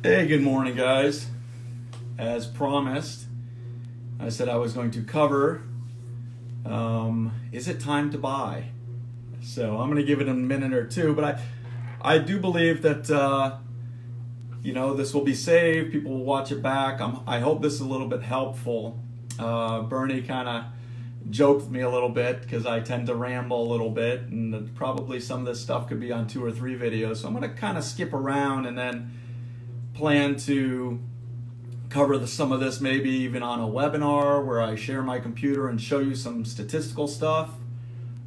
Hey, good morning, guys. As promised, I said I was going to cover is it time to buy? So I'm going to give it a minute or two, but I do believe that this will be saved. People will watch it back. I hope this is a little bit helpful. Bernie kind of joked with me a little bit because I tend to ramble a little bit, and probably some of this stuff could be on 2 or 3 videos. So I'm going to kind of skip around and then plan to cover some of this maybe even on a webinar where I share my computer and show you some statistical stuff,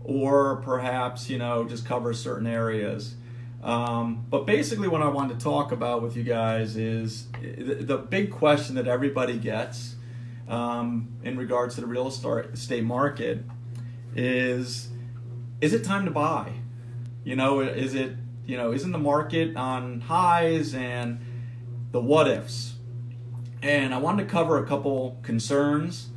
or perhaps just cover certain areas. But basically what I want to talk about with you guys is the big question that everybody gets in regards to the real estate market is it time to buy? Isn't the market on highs, and the what ifs? And I wanted to cover a couple concerns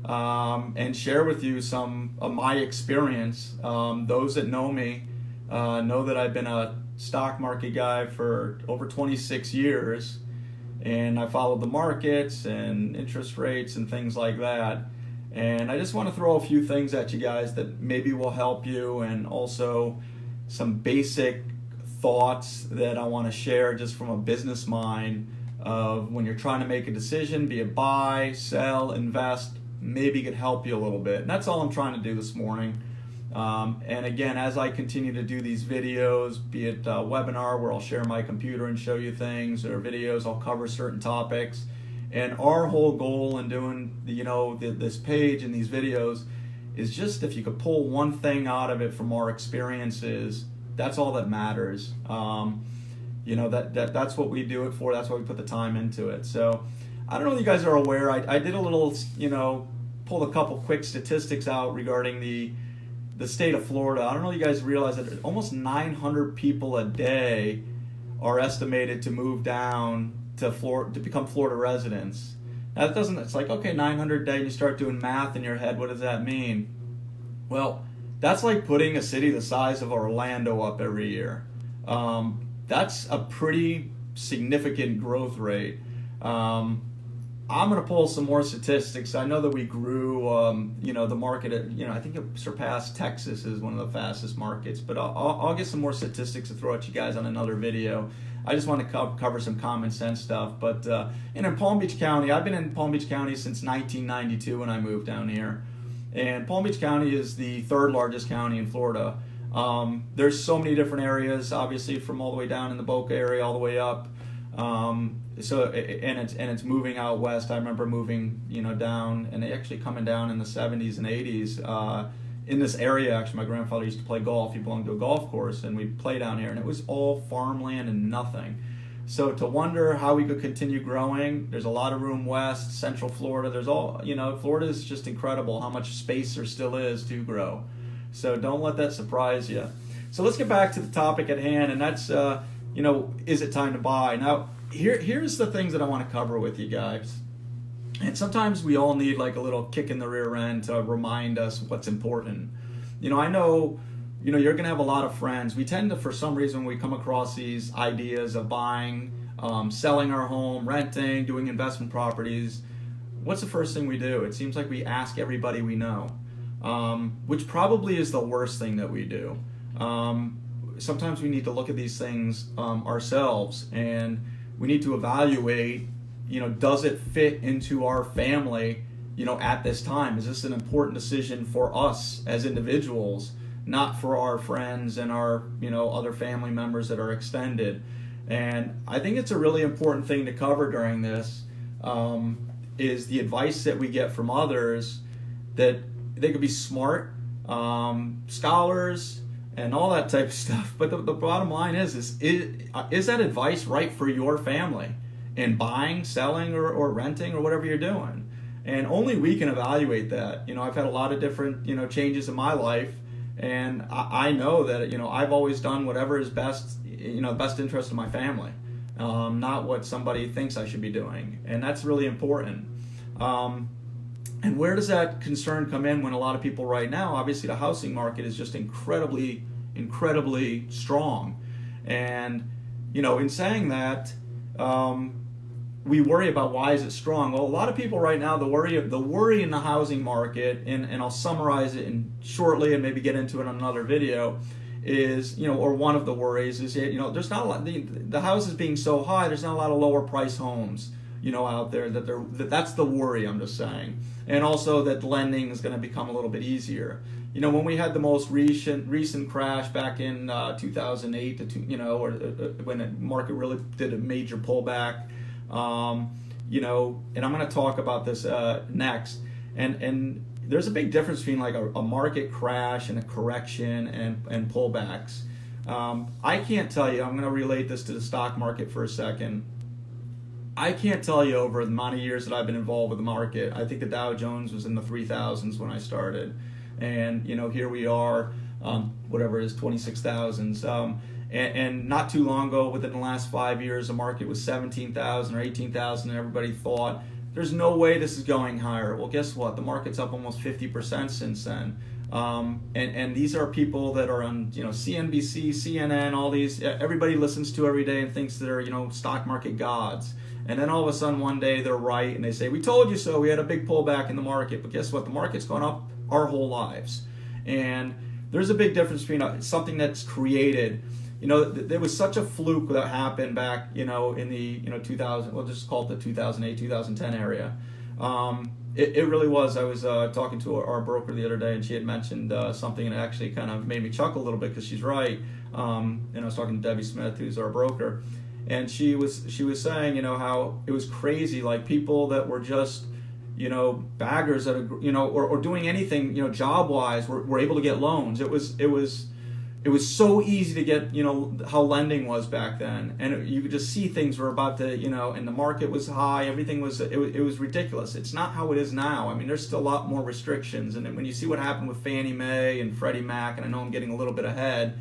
and share with you some of my experience. Those that know me know that I've been a stock market guy for over 26 years, and I followed the markets and interest rates and things like that. And I just want to throw a few things at you guys that maybe will help you, and also some basic thoughts that I want to share just from a business mind of when you're trying to make a decision, be it buy, sell, invest, maybe could help you a little bit. And that's all I'm trying to do this morning. And again, as I continue to do these videos, be it a webinar where I'll share my computer and show you things, or videos, I'll cover certain topics. And our whole goal in doing this page and these videos is just if you could pull one thing out of it from our experiences, that's all that matters. That's what we do it for. That's why we put the time into it. So I don't know if you guys are aware. I did a little, pulled a couple quick statistics out regarding the state of Florida. I don't know if you guys realize that almost 900 people a day are estimated to move down to Florida to become Florida residents. Now that doesn't. It's like, okay, 900 a day, and you start doing math in your head. What does that mean? Well, that's like putting a city the size of Orlando up every year. That's a pretty significant growth rate. I'm going to pull some more statistics. I know that we grew, the market at, I think it surpassed Texas as one of the fastest markets, but I'll get some more statistics to throw at you guys on another video. I just want to cover some common sense stuff. But in Palm Beach County, I've been in Palm Beach County since 1992 when I moved down here. And Palm Beach County is the 3rd largest county in Florida. There's so many different areas, obviously, from all the way down in the Boca area all the way up. It's moving out west. I remember moving, down, and actually coming down in the 70s and 80s. In this area, actually, my grandfather used to play golf. He belonged to a golf course, and we'd play down here, and it was all farmland and nothing. So to wonder how we could continue growing, there's a lot of room west, Central Florida. There's Florida is just incredible how much space there still is to grow. So don't let that surprise you. So let's get back to the topic at hand, and that's, is it time to buy? Now, here's the things that I want to cover with you guys. And sometimes we all need like a little kick in the rear end to remind us what's important. I know, you're going to have a lot of friends. We tend to, for some reason, when we come across these ideas of buying, selling our home, renting, doing investment properties, what's the first thing we do? It seems like we ask everybody we know, which probably is the worst thing that we do. Sometimes we need to look at these things ourselves, and we need to evaluate, does it fit into our family, at this time? Is this an important decision for us as individuals, not for our friends and our, other family members that are extended? And I think it's a really important thing to cover during this, is the advice that we get from others, that they could be smart, scholars, and all that type of stuff. But the bottom line is that advice right for your family in buying, selling, or renting, or whatever you're doing? And only we can evaluate that. I've had a lot of different, changes in my life, and I know that, I've always done whatever is best, best interest of my family, not what somebody thinks I should be doing. And that's really important. And where does that concern come in when a lot of people right now, obviously the housing market is just incredibly strong. And, in saying that, we worry about why is it strong. Well, a lot of people right now, the worry in the housing market, and I'll summarize it shortly and maybe get into it in another video, is, or one of the worries is, there's not a lot, the houses being so high, there's not a lot of lower price homes, out there, that's the worry, I'm just saying. And also that lending is going to become a little bit easier. When we had the most recent crash back in 2008, or when the market really did a major pullback, and I'm going to talk about this next, and there's a big difference between like a market crash and a correction and pullbacks. I can't tell you, I'm going to relate this to the stock market for a second. I can't tell you over the amount of years that I've been involved with the market. I think the Dow Jones was in the 3000s when I started. And, here we are, whatever it is, 26,000s. And not too long ago, within the last 5 years, the market was 17,000 or 18,000, and everybody thought, there's no way this is going higher. Well, guess what? The market's up almost 50% since then. And these are people that are on, CNBC, CNN, all these, everybody listens to every day and thinks they're, stock market gods. And then all of a sudden one day they're right and they say, we told you so, we had a big pullback in the market. But guess what? The market's gone up our whole lives. And there's a big difference between something that's created. There was such a fluke that happened back, in the, 2000, we'll just call it the 2008, 2010 area. It really was. I was talking to our broker the other day, and she had mentioned something, and it actually kind of made me chuckle a little bit because she's right. And I was talking to Debbie Smith, who's our broker, and she was saying, how it was crazy, like people that were just, baggers that, or doing anything, job wise, were able to get loans. It was so easy to get, how lending was back then. And you could just see things were about to, and the market was high, everything was, it was ridiculous. It's not how it is now. I mean, there's still a lot more restrictions. And when you see what happened with Fannie Mae and Freddie Mac, and I know I'm getting a little bit ahead,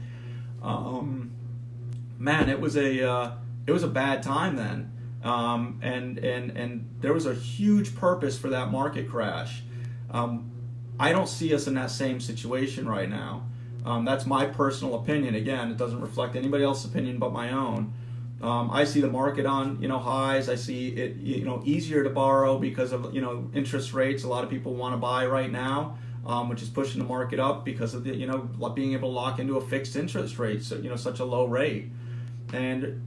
man, it was a bad time then. And there was a huge purpose for that market crash. I don't see us in that same situation right now. That's my personal opinion. Again, it doesn't reflect anybody else's opinion but my own. I see the market on, highs. I see it, easier to borrow because of, interest rates. A lot of people want to buy right now, which is pushing the market up because of the, being able to lock into a fixed interest rate, so, such a low rate. And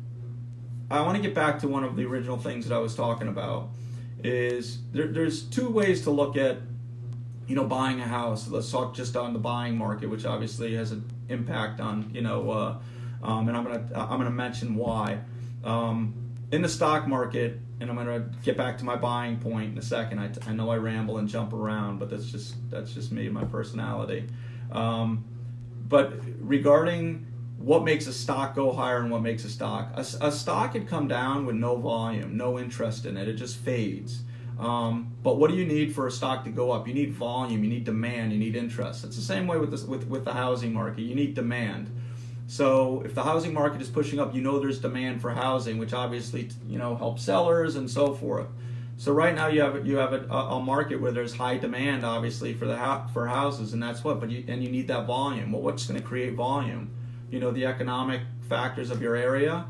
I want to get back to one of the original things that I was talking about. Is there's two ways to look at, buying a house. Let's talk just on the buying market, which obviously has an impact on, and I'm gonna mention why. In the stock market, and I'm gonna get back to my buying point in a second. I know I ramble and jump around, but that's just me and my personality. But regarding what makes a stock go higher and what makes a stock could come down with no volume, no interest in it. It just fades. But what do you need for a stock to go up? You need volume, you need demand, you need interest. It's the same way with the housing market. You need demand. So if the housing market is pushing up, there's demand for housing, which obviously helps sellers and so forth. So right now you have a market where there's high demand, obviously, for houses, and that's what. But you need that volume. Well, what's going to create volume? The economic factors of your area.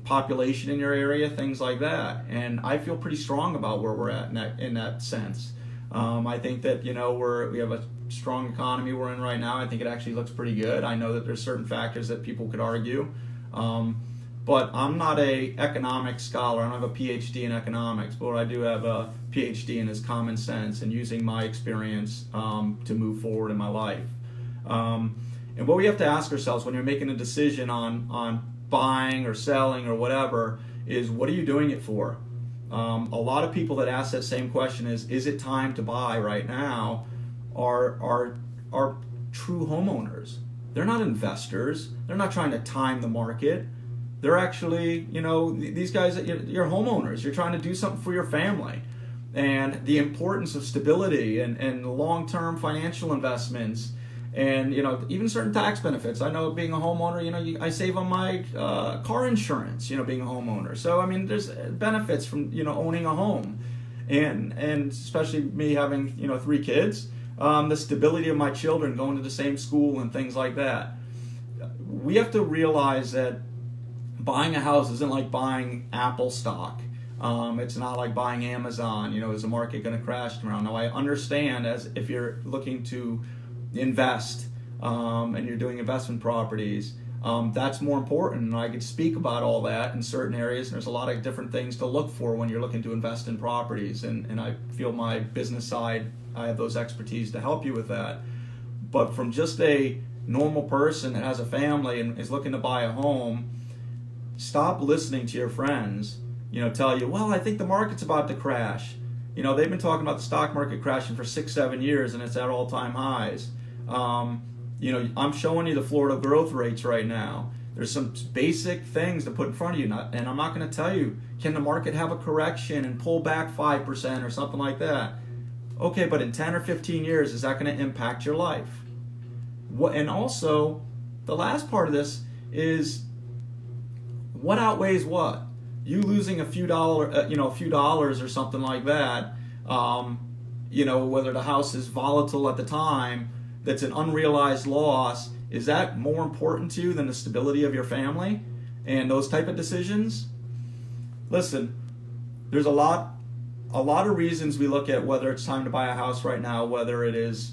Population in your area, things like that. And I feel pretty strong about where we're at in that sense. I think that, we have a strong economy we're in right now. I think it actually looks pretty good. I know that there's certain factors that people could argue. But I'm not a economic scholar. I don't have a PhD in economics, but what I do have a PhD in is common sense and using my experience to move forward in my life. And what we have to ask ourselves when you're making a decision on buying or selling or whatever is, what are you doing it for? A lot of people that ask that same question is it time to buy right now are true homeowners. They're not investors. They're not trying to time the market. They're actually, these guys, you're homeowners. You're trying to do something for your family. And the importance of stability and long-term financial investments and, even certain tax benefits. I know being a homeowner, I save on my car insurance, being a homeowner. So, I mean, there's benefits from, owning a home. And especially me having, 3 kids, the stability of my children going to the same school and things like that. We have to realize that buying a house isn't like buying Apple stock. It's not like buying Amazon. Is the market going to crash tomorrow? Now, I understand as if you're looking to invest and you're doing investment properties, that's more important. And I could speak about all that in certain areas. And there's a lot of different things to look for when you're looking to invest in properties. And I feel my business side, I have those expertise to help you with that. But from just a normal person that has a family and is looking to buy a home, stop listening to your friends, tell you, well, I think the market's about to crash. They've been talking about the stock market crashing for 6-7 years and it's at all-time highs. I'm showing you the Florida growth rates right now. There's some basic things to put in front of you, and I'm not going to tell you, can the market have a correction and pull back 5% or something like that? Okay, but in 10 or 15 years, is that going to impact your life? And also, the last part of this is, what outweighs what? You losing a few dollars or something like that, whether the house is volatile at the time, that's an unrealized loss, is that more important to you than the stability of your family and those type of decisions? Listen, there's a lot of reasons we look at whether it's time to buy a house right now, whether it is,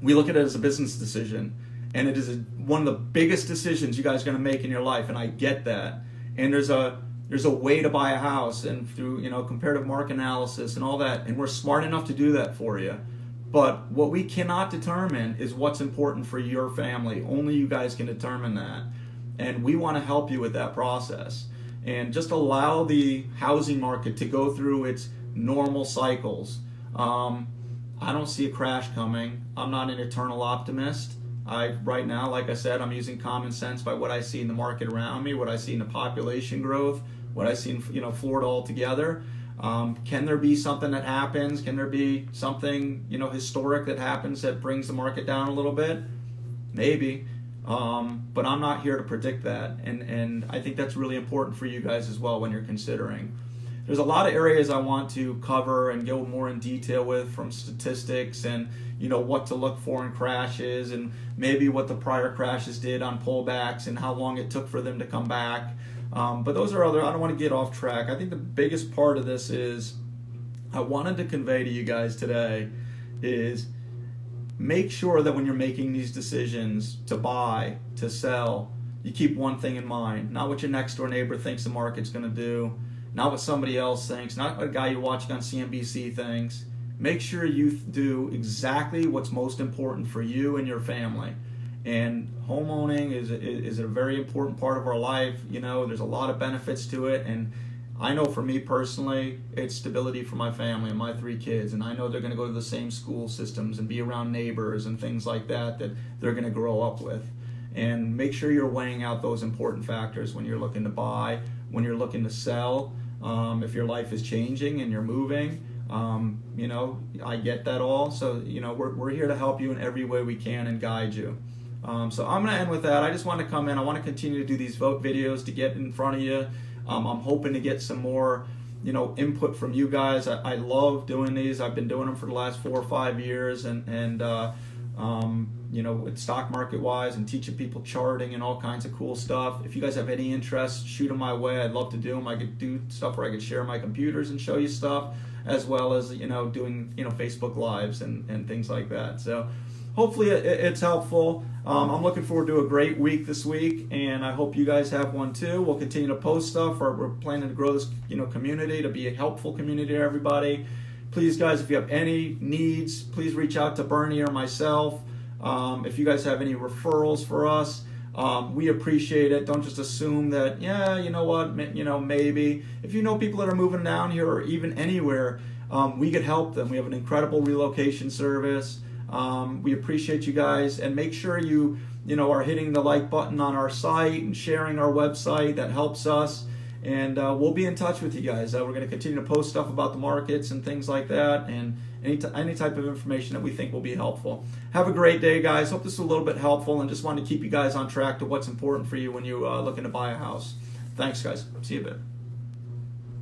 we look at it as a business decision, and it is one of the biggest decisions you guys are going to make in your life, and I get that. And there's a way to buy a house, and through comparative market analysis and all that, and we're smart enough to do that for you. But what we cannot determine is what's important for your family. Only you guys can determine that. And we want to help you with that process. And just allow the housing market to go through its normal cycles. I don't see a crash coming. I'm not an eternal optimist. Right now, like I said, I'm using common sense by what I see in the market around me, what I see in the population growth, what I see in Florida altogether. Can there be something that happens? Can there be something historic that happens that brings the market down a little bit? Maybe, but I'm not here to predict that, and I think that's really important for you guys as well when you're considering. There's a lot of areas I want to cover and go more in detail with, from statistics and what to look for in crashes, and maybe what the prior crashes did on pullbacks and how long it took for them to come back. But those are I don't want to get off track. I think the biggest part of this is, I wanted to convey to you guys today is, make sure that when you're making these decisions to buy, to sell, you keep one thing in mind. Not what your next door neighbor thinks the market's going to do, not what somebody else thinks, not what a guy you're watching on CNBC thinks. Make sure you do exactly what's most important for you and your family. And home owning is a very important part of our life. There's a lot of benefits to it, and I know for me personally, it's stability for my family and my 3 kids, and I know they're going to go to the same school systems and be around neighbors and things like that they're going to grow up with. And make sure you're weighing out those important factors when you're looking to buy, when you're looking to sell, if your life is changing and you're moving. I get that all. So, we're here to help you in every way we can and guide you. So I'm going to end with that. I just want to come in. I want to continue to do these vote videos to get in front of you. I'm hoping to get some more, input from you guys. I love doing these. I've been doing them for the last 4 or 5 years, and with stock market wise and teaching people charting and all kinds of cool stuff. If you guys have any interest, shoot them my way. I'd love to do them. I could do stuff where I could share my computers and show you stuff, as well as doing Facebook Lives and things like that. So hopefully it's helpful. I'm looking forward to a great week this week, and I hope you guys have one too. We'll continue to post stuff. We're planning to grow this community to be a helpful community to everybody. Please, guys, if you have any needs, please reach out to Bernie or myself. If you guys have any referrals for us, we appreciate it. Don't just assume that, maybe. If you know people that are moving down here or even anywhere, we could help them. We have an incredible relocation service. We appreciate you guys, and make sure you are hitting the like button on our site and sharing our website. That helps us, and we'll be in touch with you guys. We're going to continue to post stuff about the markets and things like that, and any type of information that we think will be helpful. Have a great day, guys. Hope this was a little bit helpful, and just wanted to keep you guys on track to what's important for you when you're looking to buy a house. Thanks, guys. See you in a bit.